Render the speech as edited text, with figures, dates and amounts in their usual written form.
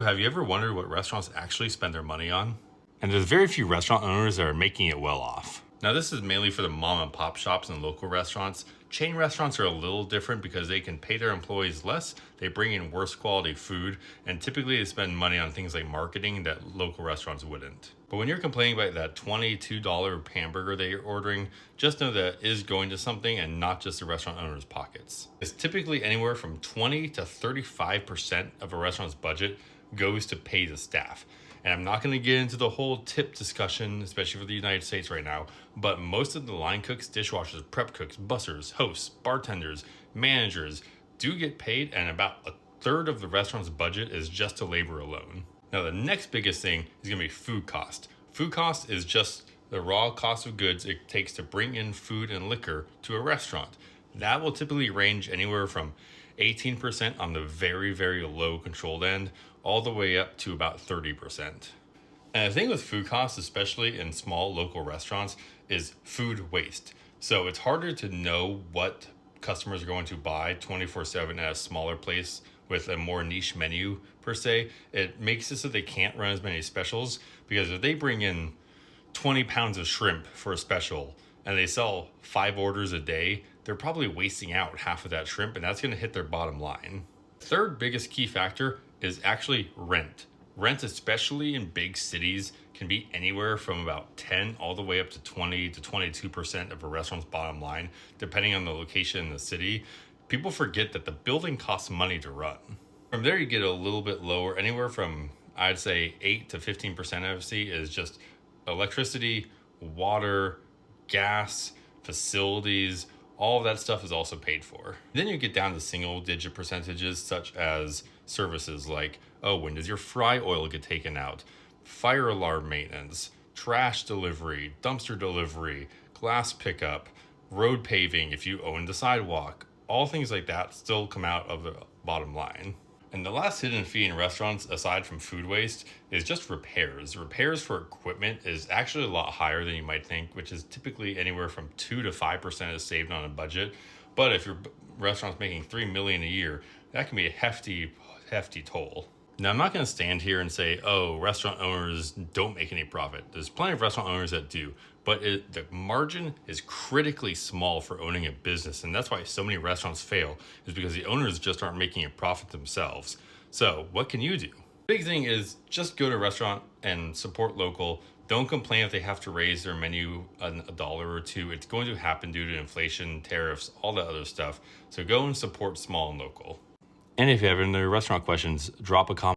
Have you ever wondered what restaurants actually spend their money on? And there's very few restaurant owners that are making it well off. Now, this is mainly for the mom and pop shops and local restaurants. Chain restaurants are a little different because they can pay their employees less, they bring in worse quality food, and typically they spend money on things like marketing that local restaurants wouldn't. But when you're complaining about that $22 hamburger that you're ordering, just know that it is going to something and not just the restaurant owner's pockets. It's typically anywhere from 20 to 35% of a restaurant's budget goes to pay the staff. And I'm not going to get into the whole tip discussion, especially for the United States right now, but most of the line cooks, dishwashers, prep cooks, bussers, hosts, bartenders, managers do get paid, and about a third of the restaurant's budget is just to labor alone. Now, the next biggest thing is going to be food cost. Food cost is just the raw cost of goods it takes to bring in food and liquor to a restaurant. That will typically range anywhere from 18% on the very, very low controlled end, all the way up to about 30%. And the thing with food costs, especially in small local restaurants, is food waste. So it's harder to know what customers are going to buy 24/7 at a smaller place with a more niche menu per se. It makes it so they can't run as many specials, because if they bring in 20 pounds of shrimp for a special and they sell 5 orders a day, they're probably wasting out half of that shrimp, and that's going to hit their bottom line. Third biggest key factor is actually rent. Rent, especially in big cities, can be anywhere from about 10 all the way up to 20 to 22% of a restaurant's bottom line, depending on the location in the city. People forget that the building costs money to run. From there, you get a little bit lower, anywhere from, I'd say, 8 to 15% of FC is just electricity, water, gas, facilities. All of that stuff is also paid for. Then you get down to single digit percentages, such as services like, oh, when does your fry oil get taken out? Fire alarm maintenance, trash delivery, dumpster delivery, glass pickup, road paving if you own the sidewalk. All things like that still come out of the bottom line. And the last hidden fee in restaurants, aside from food waste, is just repairs. Repairs for equipment is actually a lot higher than you might think, which is typically anywhere from 2 to 5% is saved on a budget. But if your restaurant's making $3 million a year, that can be a hefty toll. Now, I'm not going to stand here and say, oh, restaurant owners don't make any profit. There's plenty of restaurant owners that do, but the margin is critically small for owning a business. And that's why so many restaurants fail, is because the owners just aren't making a profit themselves. So what can you do? Big thing is just go to a restaurant and support local. Don't complain if they have to raise their menu a dollar or two. It's going to happen due to inflation, tariffs, all that other stuff. So go and support small and local. And if you have any restaurant questions, drop a comment.